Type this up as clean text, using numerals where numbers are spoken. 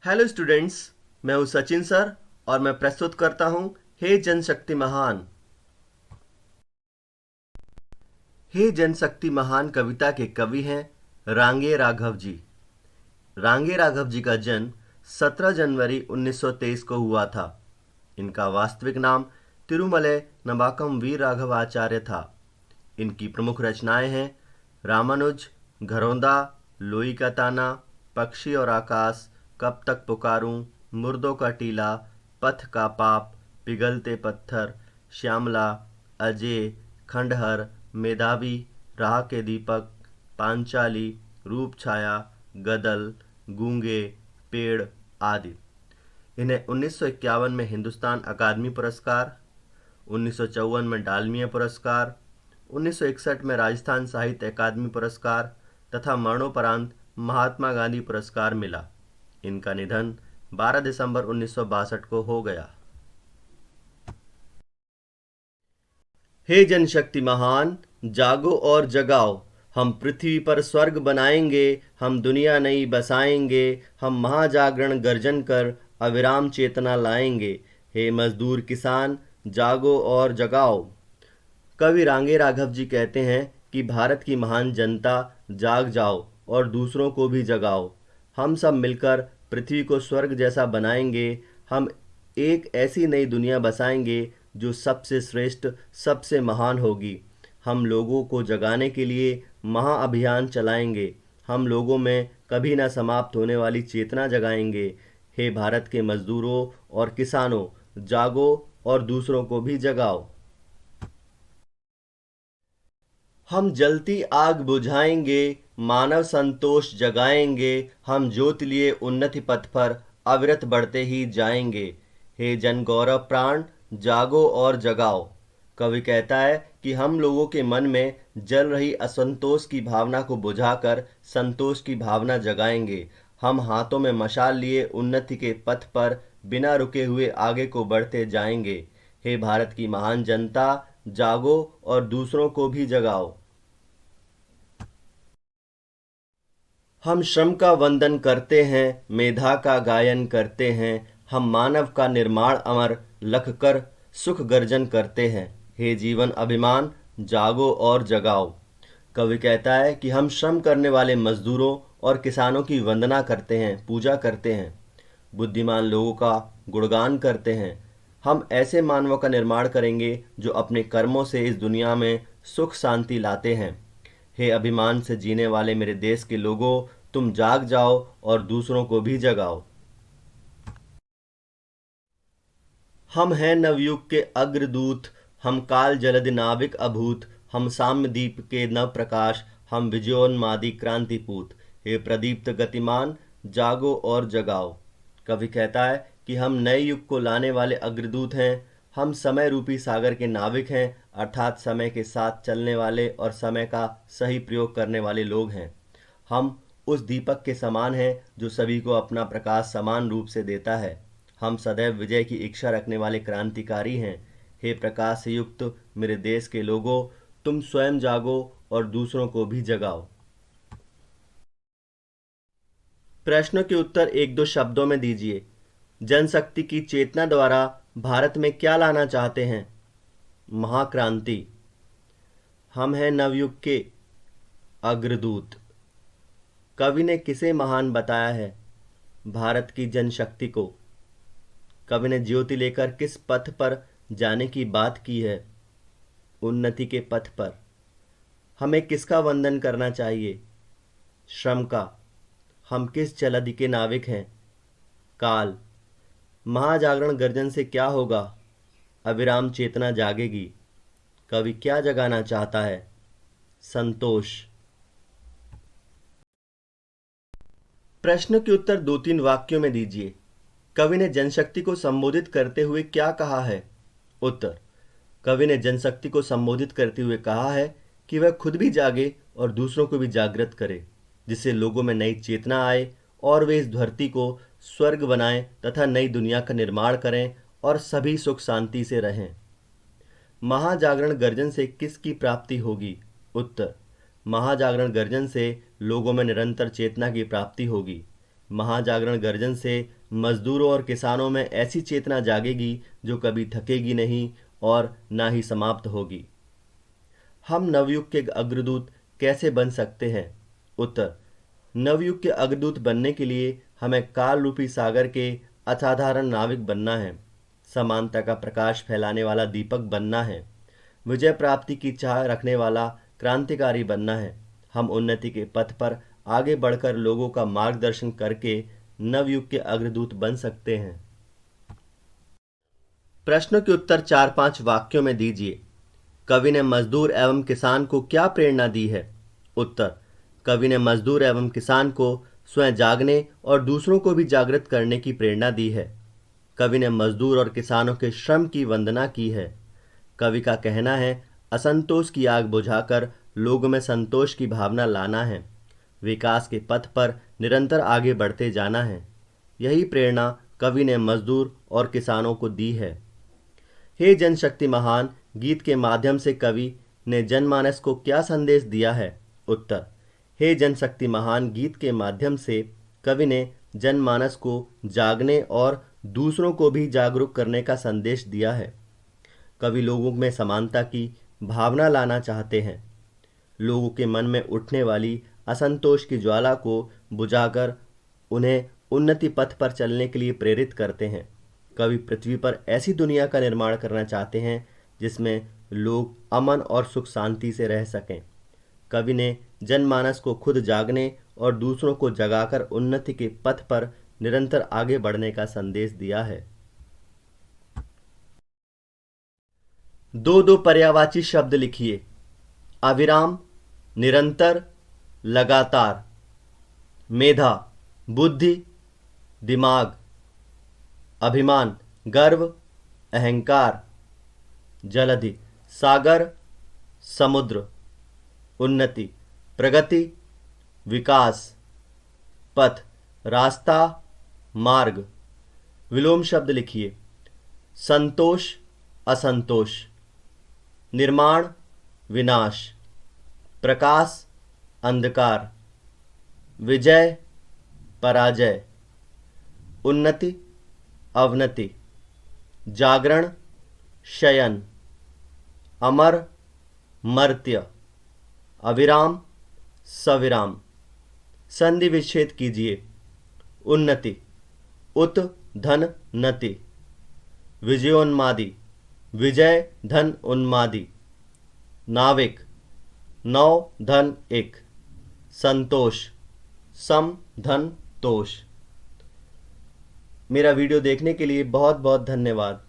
Hello students. मैं हूं Sachin sir और मैं प्रस्तुत करता हूं हे जनशक्ति महान। हे जनशक्ति महान कविता के कवि हैं रांगे राघव जी। रांगे राघव जी का जन्म 17 जनवरी 1923 को हुआ था। इनका वास्तविक नाम तिरुमले नबाकम वीर राघव आचार्य था। इनकी प्रमुख रचनाएं हैं रामानुज, घरौंदा, लोई का ताना, पक्षी और आकाश, कब तक पुकारूं, मुर्दों का टीला, पथ का पाप, पिघलते पत्थर, श्यामला, अजय, खंडहर, मेधावी, राह के दीपक, पांचाली, रूप छाया, गदल, गूंगे, पेड़ आदि। इन्हें 1951 में हिंदुस्तान अकादमी पुरस्कार, 1954 में डालमिया पुरस्कार, 1961 में राजस्थान साहित्य अकादमी पुरस्कार तथा मरणोपरांत महात्मा गांधी पुरस्कार मिला। इनका निधन 12 दिसंबर 1962 को हो गया। हे जनशक्ति महान, जागो और जगाओ। हम पृथ्वी पर स्वर्ग बनाएंगे, हम दुनिया नई बसाएंगे, हम महाजागरण गर्जन कर अविराम चेतना लाएंगे। हे मजदूर किसान, जागो और जगाओ। कवि रांगे राघव जी कहते हैं कि भारत की महान जनता, जाग जाओ और दूसरों को भी जगाओ। हम सब मिलकर पृथ्वी को स्वर्ग जैसा बनाएंगे। हम एक ऐसी नई दुनिया बसाएंगे जो सबसे श्रेष्ठ, सबसे महान होगी। हम लोगों को जगाने के लिए महाअभियान चलाएंगे। हम लोगों में कभी न समाप्त होने वाली चेतना जगाएंगे। हे भारत के मजदूरों और किसानों, जागो और दूसरों को भी जगाओ। हम जलती आग बुझाएंगे, मानव संतोष जगाएंगे। हम ज्योति लिए उन्नति पथ पर अविरत बढ़ते ही जाएंगे। हे जन गौरव प्राण, जागो और जगाओ। कवि कहता है कि हम लोगों के मन में जल रही असंतोष की भावना को बुझाकर संतोष की भावना जगाएंगे। हम हाथों में मशाल लिए उन्नति के पथ पर बिना रुके हुए आगे को बढ़ते जाएंगे। हे भारत की महान जनता, जागो और दूसरों को भी जगाओ। हम श्रम का वंदन करते हैं, मेधा का गायन करते हैं। हम मानव का निर्माण अमर लख कर सुख गर्जन करते हैं। हे जीवन अभिमान, जागो और जगाओ। कवि कहता है कि हम श्रम करने वाले मजदूरों और किसानों की वंदना करते हैं, पूजा करते हैं, बुद्धिमान लोगों का गुणगान करते हैं। हम ऐसे मानवों का निर्माण करेंगे जो अपने कर्मों से इस दुनिया में सुख शांति लाते हैं। हे अभिमान से जीने वाले मेरे देश के लोगों, तुम जाग जाओ और दूसरों को भी जगाओ। हम हैं नवयुग के अग्रदूत, हम काल जलद नाविक अभूत। हम साम्यदीप के नव प्रकाश, हम विजयोन्मादी क्रांतिपूत। हे प्रदीप्त गतिमान, जागो और जगाओ। कवि कहता है कि हम नए युग को लाने वाले अग्रदूत हैं। हम समय रूपी सागर के नाविक हैं, अर्थात समय के साथ चलने वाले और समय का सही प्रयोग करने वाले लोग हैं। हम उस दीपक के समान हैं जो सभी को अपना प्रकाश समान रूप से देता है। हम सदैव विजय की इच्छा रखने वाले क्रांतिकारी हैं। हे प्रकाश से युक्त मेरे देश के लोगों, तुम स्वयं जागो और दूसरों को भी जगाओ। प्रश्नों के उत्तर एक दो शब्दों में दीजिए। जनशक्ति की चेतना द्वारा भारत में क्या लाना चाहते हैं? महाक्रांति। हम हैं नवयुग के अग्रदूत। कवि ने किसे महान बताया है? भारत की जनशक्ति को। कवि ने ज्योति लेकर किस पथ पर जाने की बात की है? उन्नति के पथ पर। हमें किसका वंदन करना चाहिए? श्रम का। हम किस जलधि के नाविक हैं? काल। महाजागरण गर्जन से क्या होगा? अविराम चेतना जागेगी। कवि क्या जगाना चाहता है? संतोष। प्रश्न के उत्तर दो तीन वाक्यों में दीजिए। कवि ने जनशक्ति को संबोधित करते हुए क्या कहा है? उत्तर: कवि ने जनशक्ति को संबोधित करते हुए कहा है कि वह खुद भी जागे और दूसरों को भी जागृत करे, जिससे लोगों में नई चेतना आए और वे इस धरती को स्वर्ग बनाएं तथा नई दुनिया का निर्माण करें और सभी सुख शांति से रहें। महाजागरण गर्जन से किसकी प्राप्ति होगी? उत्तर: महाजागरण गर्जन से लोगों में निरंतर चेतना की प्राप्ति होगी। महाजागरण गर्जन से मजदूरों और किसानों में ऐसी चेतना जागेगी जो कभी थकेगी नहीं और ना ही समाप्त होगी। हम नवयुग के अग्रदूत कैसे बन सकते हैं? उत्तर: नवयुग के अग्रदूत बनने के लिए हमें काल रूपी सागर के असाधारण नाविक बनना है, समानता का प्रकाश फैलाने वाला दीपक बनना है, विजय प्राप्ति की चाह रखने वाला क्रांतिकारी बनना है। हम उन्नति के पथ पर आगे बढ़कर लोगों का मार्गदर्शन करके नवयुग के अग्रदूत बन सकते हैं। प्रश्नों के उत्तर 4-5 वाक्यों में दीजिए। कवि ने मजदूर एवं किसान को क्या प्रेरणा दी है? उत्तर: कवि ने मजदूर एवं किसान को स्वयं जागने और दूसरों को भी जागृत करने की प्रेरणा दी है। कवि ने मजदूर और किसानों के श्रम की वंदना की है। कवि का कहना है, असंतोष की आग बुझाकर लोगों में संतोष की भावना लाना है, विकास के पथ पर निरंतर आगे बढ़ते जाना है। यही प्रेरणा कवि ने मजदूर और किसानों को दी है। हे जनशक्ति महान गीत के माध्यम से कवि ने जनमानस को क्या संदेश दिया है? उत्तर: हे जनशक्ति महान गीत के माध्यम से कवि ने जनमानस को जागने और दूसरों को भी जागरूक करने का संदेश दिया है। कवि लोगों में समानता की भावना लाना चाहते हैं, लोगों के मन में उठने वाली असंतोष की ज्वाला को बुझाकर उन्हें उन्नति पथ पर चलने के लिए प्रेरित करते हैं। कवि पृथ्वी पर ऐसी दुनिया का निर्माण करना चाहते हैं जिसमें लोग अमन और सुख शांति से रह सकें। कवि ने जनमानस को खुद जागने और दूसरों को जगाकर उन्नति के पथ पर निरंतर आगे बढ़ने का संदेश दिया है। 2-2 पर्यायवाची शब्द लिखिए। अविराम, निरंतर, लगातार। मेधा, बुद्धि, दिमाग। अभिमान, गर्व, अहंकार। जलधि, सागर, समुद्र। उन्नति, प्रगति, विकास। पथ, रास्ता, मार्ग। विलोम शब्द लिखिए। संतोष, असंतोष। निर्माण, विनाश। प्रकाश, अंधकार। विजय, पराजय। उन्नति, अवनति। जागरण, शयन। अमर, मर्त्य। अविराम, सविराम। संधि विच्छेद कीजिए। उन्नति, उत धन नति। विजयोन्मादी, विजय धन उन्मादी। नाविक, नौ धन एक। संतोष, सम धन तोष। मेरा वीडियो देखने के लिए बहुत बहुत धन्यवाद।